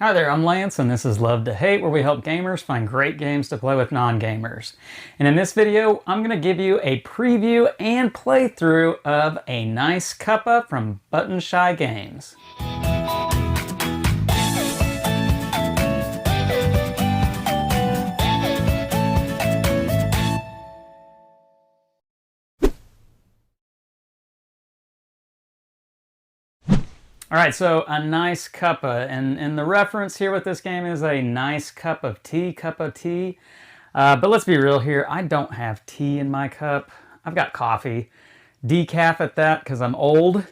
Hi there, I'm Lance, and this is Love to Hate, where we help gamers find great games to play with non-gamers. And in this video, I'm going to give you a preview and playthrough of A Nice Cuppa from Button Shy Games. All right, so A Nice Cuppa, and the reference here with this game is a nice cup of tea, but let's be real here, I don't have tea in my cup. I've got coffee, decaf at that because I'm old.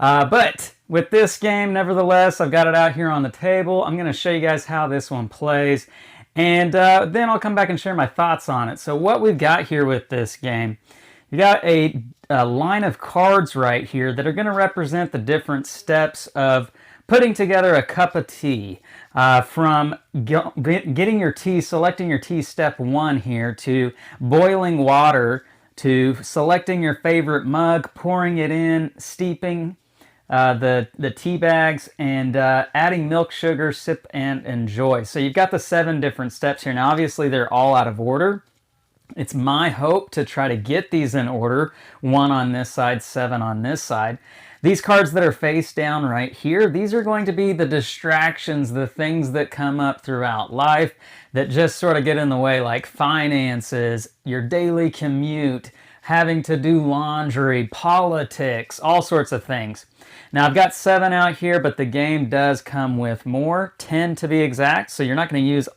But with this game, nevertheless, I've got it out here on the table. I'm going to show you guys how this one plays, and then I'll come back and share my thoughts on it. So what we've got here with this game, you got a line of cards right here that are going to represent the different steps of putting together a cup of tea. From getting your tea, selecting your tea step 1 here, to boiling water, to selecting your favorite mug, pouring it in, steeping the tea bags, and adding milk, sugar, sip, and enjoy. So you've got the 7 different steps here. Now obviously they're all out of order. It's my hope to try to get these in order, 1 on this side, 7 on this side. These cards that are face down right here, these are going to be the distractions, the things that come up throughout life that just sort of get in the way, like finances, your daily commute, having to do laundry, politics, all sorts of things. Now I've got 7 out here, but the game does come with more, 10 to be exact, so you're not going to use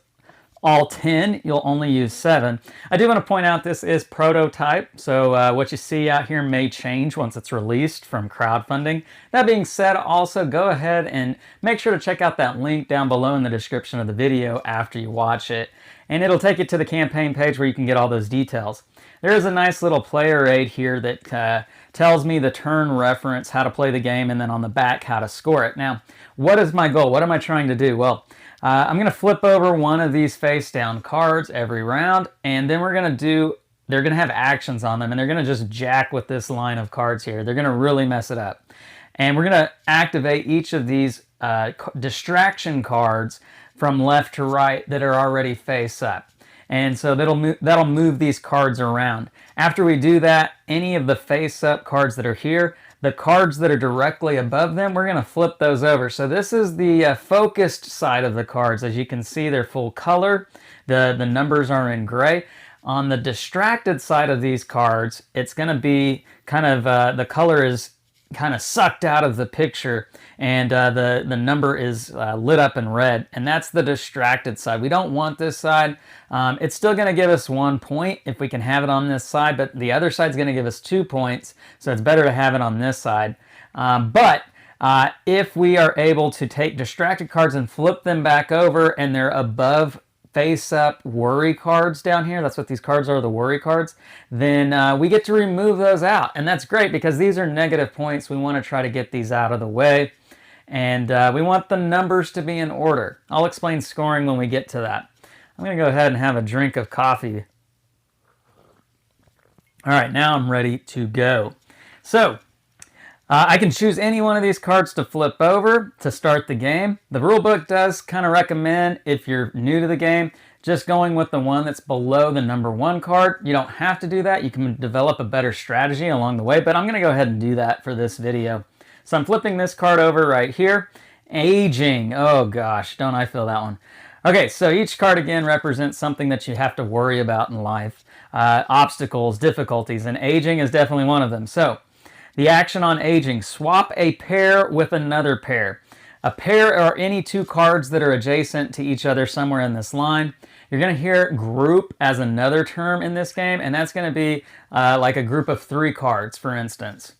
all 10, you'll only use 7. I do want to point out this is prototype, so what you see out here may change once it's released from crowdfunding. That being said, also go ahead and make sure to check out that link down below in the description of the video after you watch it, and it'll take you to the campaign page where you can get all those details. There is a nice little player aid here that tells me the turn reference, how to play the game, and then on the back how to score it. Now, what is my goal? What am I trying to do? Well, I'm going to flip over one of these face down cards every round, and then they're going to have actions on them, and they're going to just jack with this line of cards here. They're going to really mess it up. And we're going to activate each of these distraction cards from left to right that are already face up. And so that'll move these cards around. After we do that, any of the face up cards that are here, the cards that are directly above them, we're going to flip those over. So this is the focused side of the cards. As you can see, they're full color. The numbers are in gray. On the distracted side of these cards, it's going to be kind of, the color is kind of sucked out of the picture, and the number is lit up in red, and that's the distracted side. We don't want this side. It's still going to give us 1 point if we can have it on this side, but the other side's going to give us 2 points, so it's better to have it on this side. But if we are able to take distracted cards and flip them back over, and they're above face up worry cards down here, that's what these cards are, the worry cards, then we get to remove those out, and that's great because these are negative points. We want to try to get these out of the way, and we want the numbers to be in order. I'll explain scoring when we get to that. I'm going to go ahead and have a drink of coffee. All right, now I'm ready to go. So I can choose any one of these cards to flip over to start the game. The rulebook does kind of recommend, if you're new to the game, just going with the one that's below the number 1 card. You don't have to do that. You can develop a better strategy along the way, but I'm going to go ahead and do that for this video. So I'm flipping this card over right here. Aging. Oh gosh, don't I feel that one. Okay, so each card again represents something that you have to worry about in life. Obstacles, difficulties, and aging is definitely one of them. So the action on aging, swap a pair with another pair. A pair are any 2 cards that are adjacent to each other somewhere in this line. You're going to hear group as another term in this game, and that's going to be like a group of 3 cards, for instance.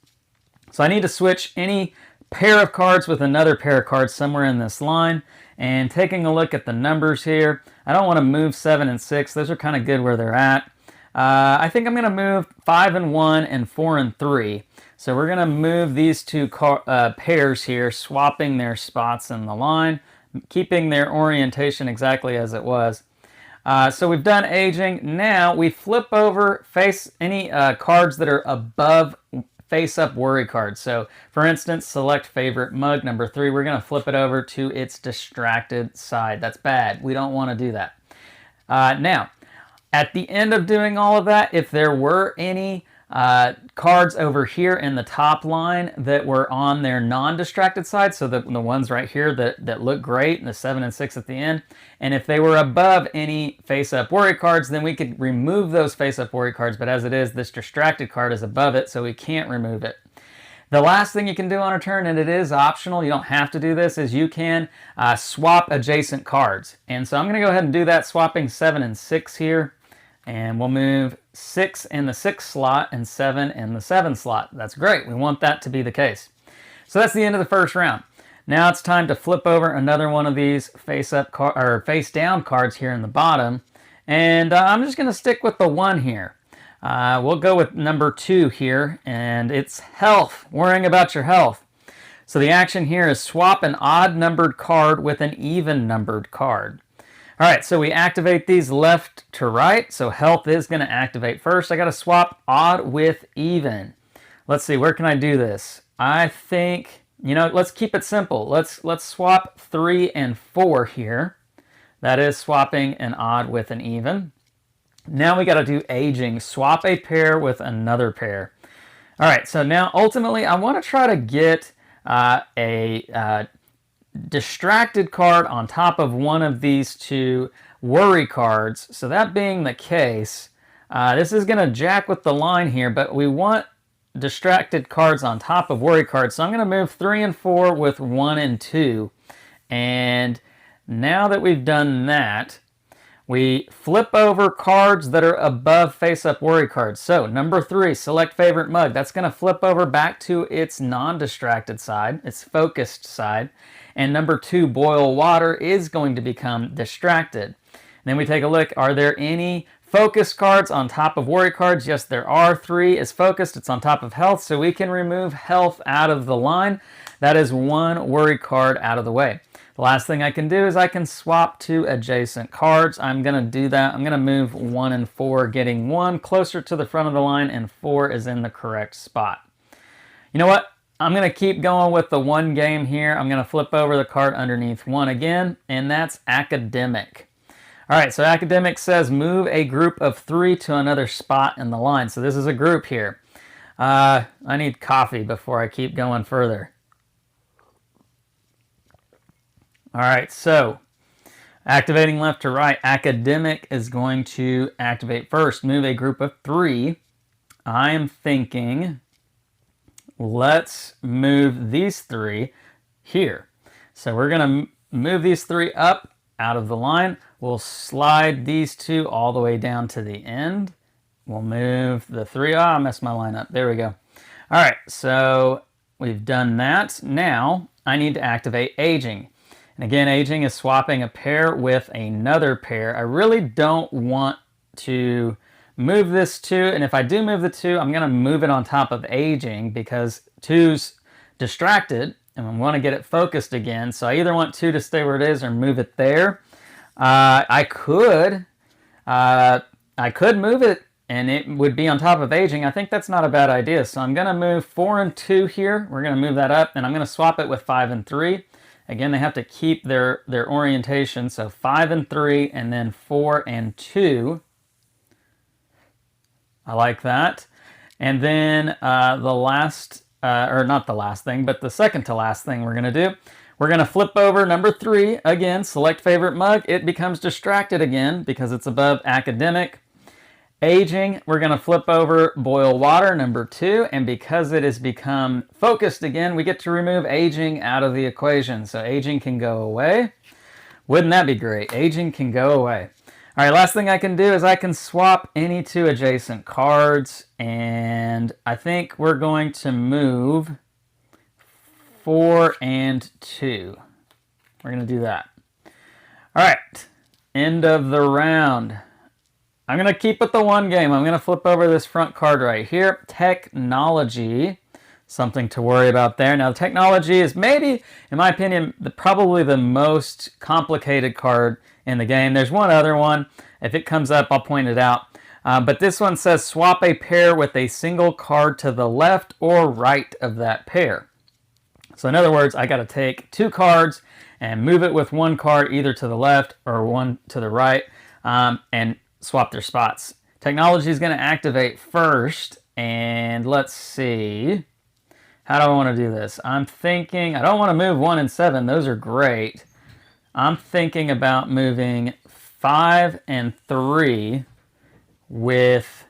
So I need to switch any pair of cards with another pair of cards somewhere in this line. And taking a look at the numbers here, I don't want to move 7 and 6. Those are kind of good where they're at. I think I'm going to move 5 and 1 and 4 and 3. So we're going to move these 2 pairs here, swapping their spots in the line, keeping their orientation exactly as it was. So we've done aging. Now we flip over, face any cards that are above face-up worry cards. So, for instance, select favorite mug number 3. We're going to flip it over to its distracted side. That's bad. We don't want to do that. Now, at the end of doing all of that, if there were any cards over here in the top line that were on their non-distracted side, so the ones right here that look great, and the 7 and 6 at the end, and if they were above any face-up worry cards, then we could remove those face-up worry cards, but as it is, this distracted card is above it, so we can't remove it. The last thing you can do on a turn, and it is optional, you don't have to do this, is you can swap adjacent cards. And so I'm going to go ahead and do that, swapping 7 and 6 here. And we'll move 6 in the 6 slot and 7 in the 7 slot. That's great. We want that to be the case. So that's the end of the first round. Now it's time to flip over another one of these face down cards here in the bottom. And I'm just going to stick with the 1 here. We'll go with number 2 here, and it's health, worrying about your health. So the action here is swap an odd numbered card with an even numbered card. All right, so we activate these left to right. So health is going to activate first. I got to swap odd with even. Let's see, where can I do this? I think, let's keep it simple. Let's swap 3 and 4 here. That is swapping an odd with an even. Now we got to do aging. Swap a pair with another pair. All right, so now ultimately I want to try to get a distracted card on top of one of these 2 worry cards. So that being the case, this is going to jack with the line here, but we want distracted cards on top of worry cards. So I'm going to move 3 and 4 with 1 and 2. And now that we've done that, we flip over cards that are above face-up worry cards. So number 3, select favorite mug. That's going to flip over back to its non-distracted side, its focused side. And number 2, boil water, is going to become distracted. And then we take a look, are there any focus cards on top of worry cards? Yes, there are. 3 is focused, it's on top of health, so we can remove health out of the line. That is 1 worry card out of the way. The last thing I can do is I can swap 2 adjacent cards. I'm going to do that. I'm going to move 1 and 4, getting 1 closer to the front of the line, and 4 is in the correct spot. You know what? I'm going to keep going with the 1 game here. I'm going to flip over the card underneath 1 again, and that's academic. All right, so academic says move a group of 3 to another spot in the line. So this is a group here. I need coffee before I keep going further. All right, so activating left to right, academic is going to activate first. Move a group of 3. I am thinking, let's move these 3 here. So we're going to move these 3 up out of the line. We'll slide these 2 all the way down to the end. We'll move the 3. I messed my line up. There we go. All right, so we've done that. Now I need to activate aging. And again, aging is swapping a pair with another pair. I really don't want to move this 2, and if I do move the 2, I'm going to move it on top of aging because 2's distracted, and I want to get it focused again. So I either want 2 to stay where it is or move it there. I could move it, and it would be on top of aging. I think that's not a bad idea. So I'm going to move 4 and 2 here. We're going to move that up, and I'm going to swap it with 5 and 3. Again, they have to keep their orientation. So 5 and 3, and then 4 and 2. I like that. And then the last, or not the last thing, but the second to last thing we're going to do, we're going to flip over number 3. Again, select favorite mug. It becomes distracted again because it's above academic. Aging, we're going to flip over boil water, number 2. And because it has become focused again, we get to remove aging out of the equation. So aging can go away. Wouldn't that be great? Aging can go away. All right, last thing I can do is I can swap any 2 adjacent cards, and I think we're going to move 4 and 2. We're going to do that. All right, end of the round. I'm going to keep with the 1 game. I'm going to flip over this front card right here. Technology, something to worry about there. Now, technology is maybe, in my opinion, probably the most complicated card in the game. There's one other one. If it comes up, I'll point it out. But this one says swap a pair with a single card to the left or right of that pair. So in other words, I got to take 2 cards and move it with 1 card either to the left or 1 to the right, and swap their spots. Technology is going to activate first, and let's see. How do I want to do this? I'm thinking, I don't want to move 1 and 7. Those are great. I'm thinking about moving 5 and 3 with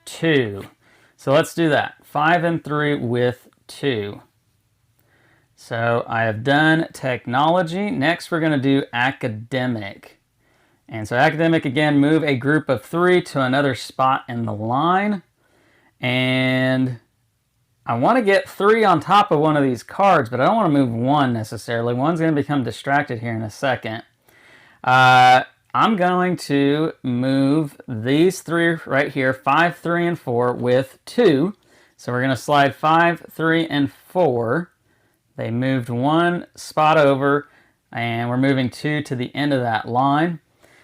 2. So let's do that. 5 and 3 with 2. So I have done technology. Next, we're going to do academic. And so academic, again, move a group of 3 to another spot in the line. And I want to get 3 on top of one of these cards, but I don't want to move 1 necessarily. 1's going to become distracted here in a second. I'm going to move these 3 right here, 5, 3, and 4 with 2. So we're going to slide 5, 3, and 4. They moved 1 spot over, and we're moving 2 to the end of that line.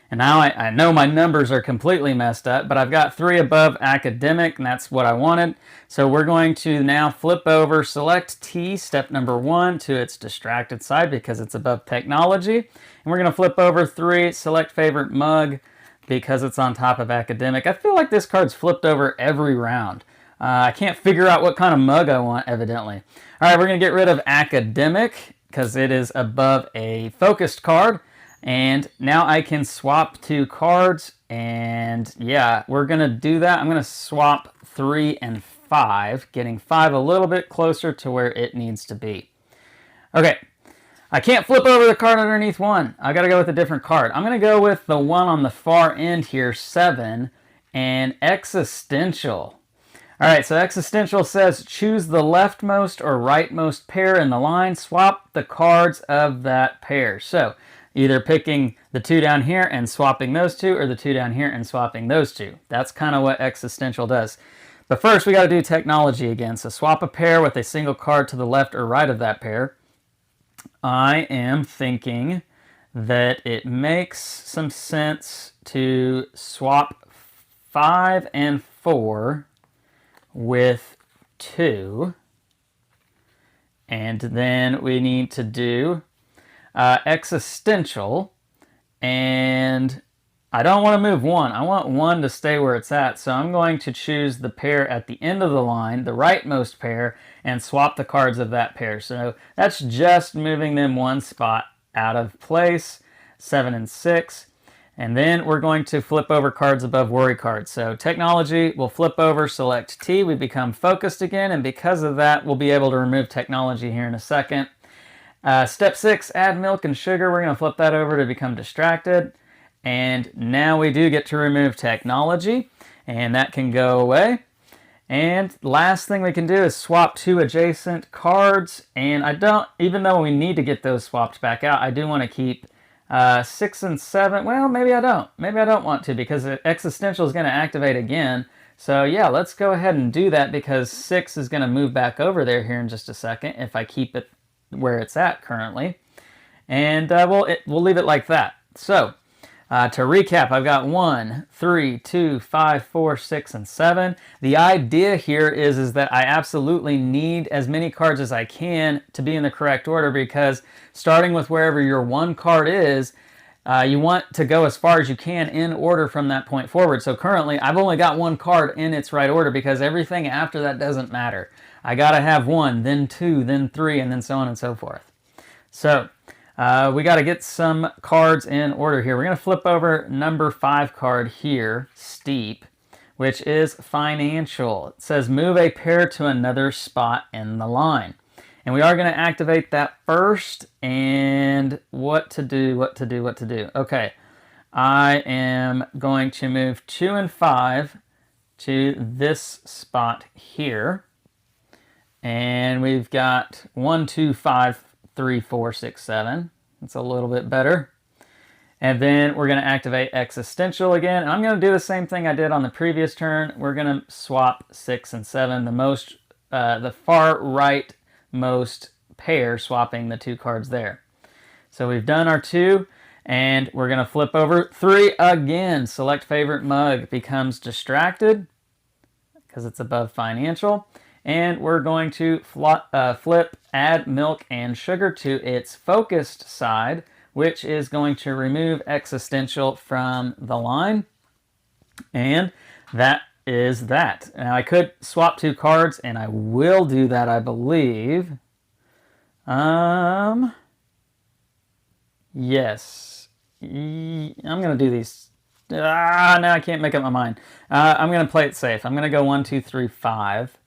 And now I know my numbers are completely messed up, but I've got 3 above academic, and that's what I wanted. So we're going to now flip over, select T, step number 1, to its distracted side because it's above technology. And we're going to flip over 3, select favorite mug because it's on top of academic. I feel like this card's flipped over every round. I can't figure out what kind of mug I want, evidently. All right, we're going to get rid of academic because it is above a focused card. And now I can swap 2 cards. And yeah, we're going to do that. I'm going to swap 3 and 5, getting 5 a little bit closer to where it needs to be. Okay, I can't flip over the card underneath 1. I got to go with a different card. I'm going to go with the one on the far end here, 7, and existential. All right, so existential says choose the leftmost or rightmost pair in the line. Swap the cards of that pair. So either picking the 2 down here and swapping those 2, or the 2 down here and swapping those 2. That's kind of what existential does. But first, we got to do technology again. So swap a pair with a single card to the left or right of that pair. I am thinking that it makes some sense to swap 5 and 4 with 2, and then we need to do existential, and I don't want to move 1. I want 1 to stay where it's at, so I'm going to choose the pair at the end of the line, the rightmost pair, and swap the cards of that pair. So that's just moving them 1 spot out of place, 7 and 6. And then we're going to flip over cards above worry cards. So technology, we'll flip over, select T, we become focused again, and because of that, we'll be able to remove technology here in a second. Step 6, add milk and sugar. We're going to flip that over to become distracted. And now we do get to remove technology, and that can go away. And last thing we can do is swap 2 adjacent cards. And I don't, even though we need to get those swapped back out, I do want to keep 6 and 7, well, maybe I don't. Maybe I don't want to because existential is going to activate again. So yeah, let's go ahead and do that because 6 is going to move back over there here in just a second if I keep it where it's at currently. And we'll leave it like that. So to recap, I've got 1, 3, 2, 5, 4, 6, and 7. The idea here is that I absolutely need as many cards as I can to be in the correct order because starting with wherever your 1 card is, you want to go as far as you can in order from that point forward. So currently, I've only got 1 card in its right order because everything after that doesn't matter. I got to have 1, then 2, then 3, and then so on and so forth. So we got to get some cards in order here. We're going to flip over number 5 card here, Steep, which is financial. It says move a pair to another spot in the line. And we are going to activate that first. And what to do. Okay, I am going to move 2 and 5 to this spot here. And we've got 1, 2, 5, 3, 4, 6, 7. That's a little bit better. And then we're going to activate existential again. And I'm going to do the same thing I did on the previous turn. We're going to swap 6 and 7, the far rightmost pair, swapping the 2 cards there. So we've done our 2, And we're going to flip over 3 again. Select favorite mug, becomes distracted because it's above financial. And we're going to flip add milk and sugar to its focused side, which is going to remove existential from the line. And that is that. Now I could swap 2 cards, and I will do that, I believe. Yes. I'm going to do these. No, I can't make up my mind. I'm going to play it safe. I'm going to go 1, 2, 3, 5.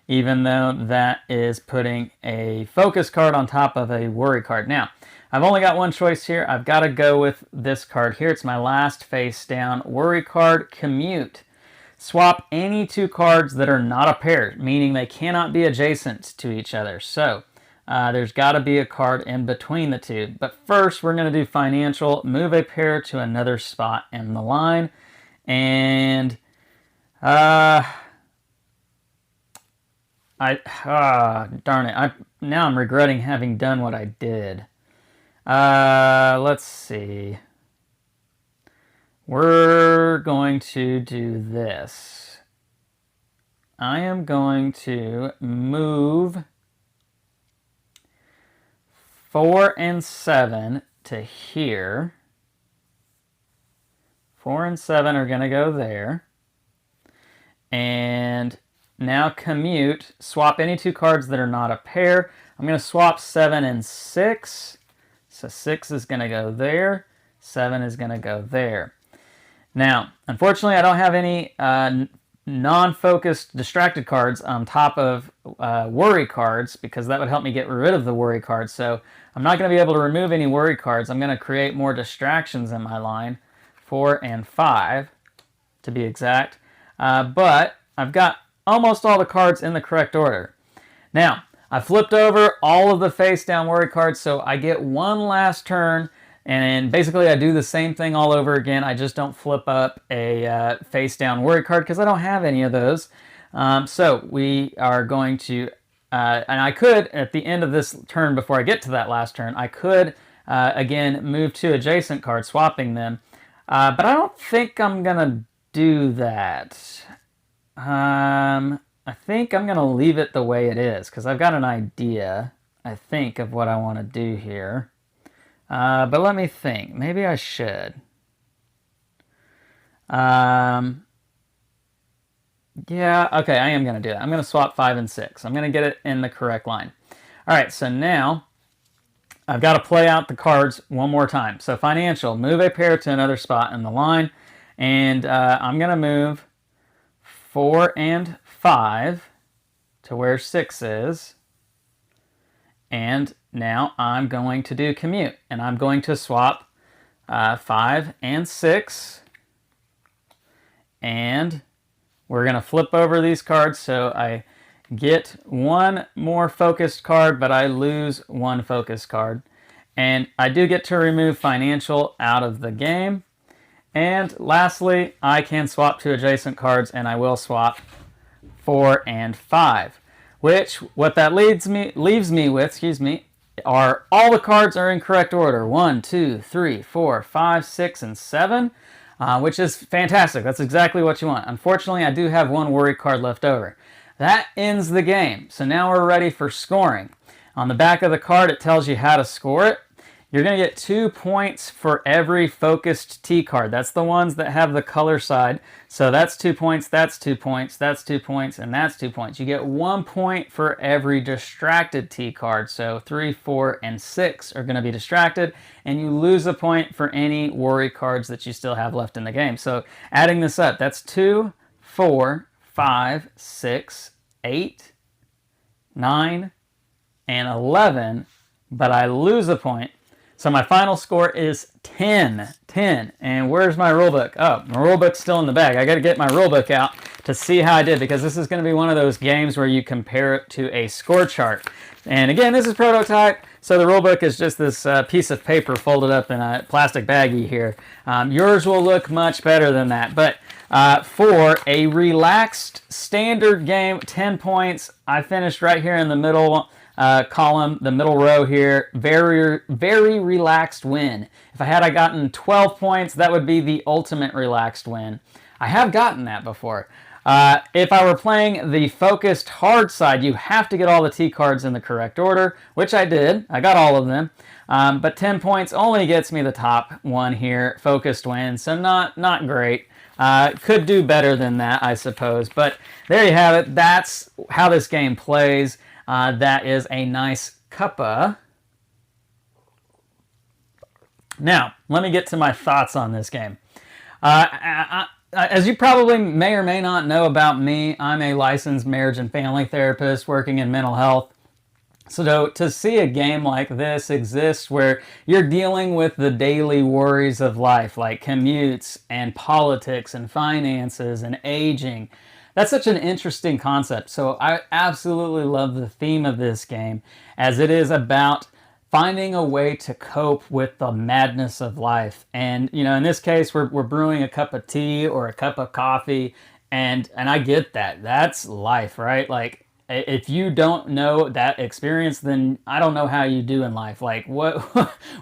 Even though that is putting a focus card on top of a worry card. Now, I've only got one choice here. I've got to go with this card here. It's my last face down worry card, Commute. Swap any 2 cards that are not a pair, meaning they cannot be adjacent to each other. So there's got to be a card in between the 2. But first, we're going to do financial, move a pair to another spot in the line. And darn it. Now I'm regretting having done what I did. Let's see. We're going to do this. I am going to move 4 and 7 to here. 4 and 7 are going to go there. And now Commute, swap any 2 cards that are not a pair. I'm going to swap 7 and 6. So 6 is going to go there. 7 is going to go there. Now, unfortunately, I don't have any non-focused distracted cards on top of worry cards, because that would help me get rid of the worry cards. So I'm not going to be able to remove any worry cards. I'm going to create more distractions in my line, 4 and 5 to be exact. But I've got almost all the cards in the correct order. Now, I flipped over all of the face down worry cards, so I get one last turn, and basically I do the same thing all over again. I just don't flip up a face down worry card because I don't have any of those. So we are going to, and I could, at the end of this turn, before I get to that last turn, I could, again, move 2 adjacent cards, swapping them. But I don't think I'm going to do that. I think I'm going to leave it the way it is, because I've got an idea, I think, of what I want to do here. But let me think. Maybe I should. Yeah, okay, I am going to do that. I'm going to swap 5 and 6. I'm going to get it in the correct line. All right, so now I've got to play out the cards one more time. So financial, move a pair to another spot in the line. And I'm going to move 4 and 5 to where 6 is. And now I'm going to do Commute. And I'm going to swap 5 and 6. And we're going to flip over these cards so I get one more focused card, but I lose one focused card. And I do get to remove financial out of the game. And lastly, I can swap 2 adjacent cards, and I will swap 4 and 5. Which, what that leaves me with, are all the cards are in correct order. 1, 2, 3, 4, 5, 6, and 7. Which is fantastic. That's exactly what you want. Unfortunately, I do have one worry card left over. That ends the game. So now we're ready for scoring. On the back of the card, it tells you how to score it. You're going to get 2 points for every focused T card. That's the ones that have the color side. So that's 2 points, that's 2 points, that's 2 points, and that's 2 points. You get 1 point for every distracted T card. So 3, 4, and 6 are going to be distracted, and you lose a point for any worry cards that you still have left in the game. So adding this up, that's 2, 4, 5, 6, 8, 9, and 11, but I lose a point. So my final score is 10. And where's my rule book? Oh, my rule book's still in the bag. I got to get my rule book out to see how I did, because this is going to be one of those games where you compare it to a score chart. And again, this is prototype, so the rule book is just this piece of paper folded up in a plastic baggie here. Yours will look much better than that. But for a relaxed standard game, 10 points, I finished right here in the middle. column, the middle row here, very, very relaxed win. If I gotten 12 points, that would be the ultimate relaxed win. I have gotten that before. If I were playing the focused hard side, you have to get all the T cards in the correct order, which I did. I got all of them. But 10 points only gets me the top one here, focused win, so not great. Could do better than that, I suppose. But there you have it. That's how this game plays. That is A Nice Cuppa. Now, let me get to my thoughts on this game. As you probably may or may not know about me, I'm a licensed marriage and family therapist working in mental health. So to see a game like this exist where you're dealing with the daily worries of life, like commutes and politics and finances and aging, that's such an interesting concept. So I absolutely love the theme of this game, as it is about finding a way to cope with the madness of life. And, you know, in this case, we're brewing a cup of tea or a cup of coffee, and I get that. That's life, right? Like, if you don't know that experience, then I don't know how you do in life. Like, what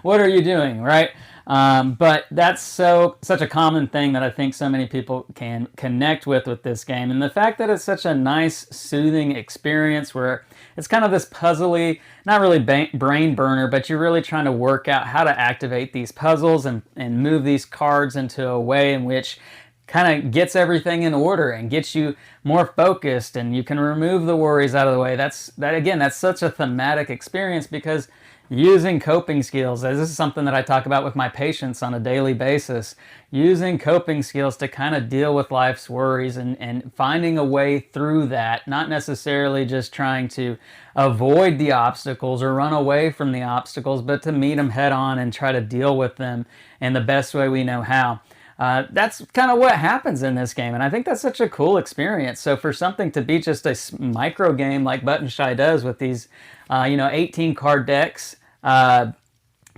what are you doing, right? But that's such a common thing that I think so many people can connect with this game. And the fact that it's such a nice, soothing experience where it's kind of this puzzly, not really brain burner, but you're really trying to work out how to activate these puzzles and move these cards into a way in which kind of gets everything in order and gets you more focused, and you can remove the worries out of the way. That's such a thematic experience, because using coping skills, as this is something that I talk about with my patients on a daily basis, using coping skills to kind of deal with life's worries and finding a way through that, not necessarily just trying to avoid the obstacles or run away from the obstacles, but to meet them head on and try to deal with them in the best way we know how. That's kind of what happens in this game, and I think that's such a cool experience. So for something to be just a micro game like Button Shy does with these 18 card decks, for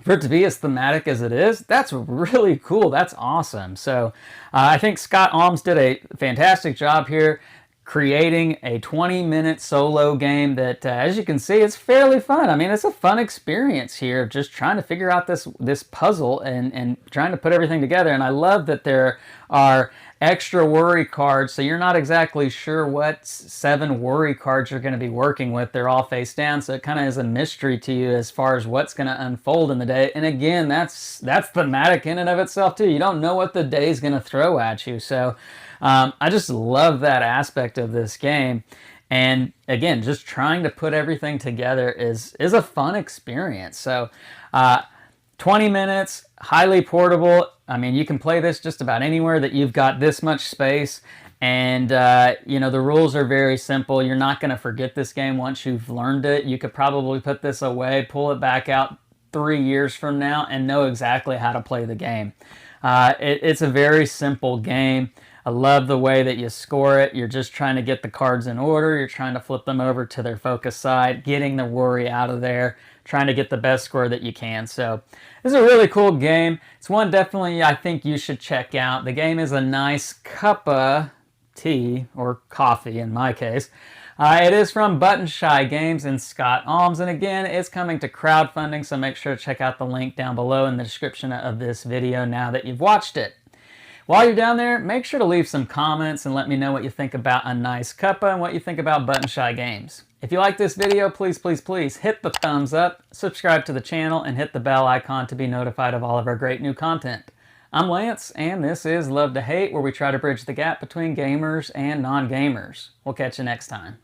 it to be as thematic as it is, that's really cool. That's awesome. So I think Scott Almes did a fantastic job here, creating a 20-minute solo game that, as you can see, it's fairly fun. I mean, it's a fun experience here, just trying to figure out this puzzle and trying to put everything together. And I love that there are extra worry cards, so you're not exactly sure what 7 worry cards you're going to be working with. They're all face down, so it kind of is a mystery to you as far as what's going to unfold in the day. And again, that's thematic in and of itself too. You don't know what the day's going to throw at you. So I just love that aspect of this game. And again, just trying to put everything together is a fun experience. So 20 minutes, highly portable. I mean, you can play this just about anywhere that you've got this much space. And, the rules are very simple. You're not going to forget this game once you've learned it. You could probably put this away, pull it back out 3 years from now, and know exactly how to play the game. It's a very simple game. I love the way that you score it. You're just trying to get the cards in order. You're trying to flip them over to their focus side, getting the worry out of there, trying to get the best score that you can. So this is a really cool game. It's one definitely I think you should check out. The game is A Nice Cuppa tea, or coffee in my case. It is from Button Shy Games and Scott Almes, and again, it's coming to crowdfunding, so make sure to check out the link down below in the description of this video now that you've watched it. While you're down there, make sure to leave some comments and let me know what you think about A Nice Cuppa and what you think about Button Shy Games. If you like this video, please, please, please hit the thumbs up, subscribe to the channel, and hit the bell icon to be notified of all of our great new content. I'm Lance, and this is Love to Hate, where we try to bridge the gap between gamers and non-gamers. We'll catch you next time.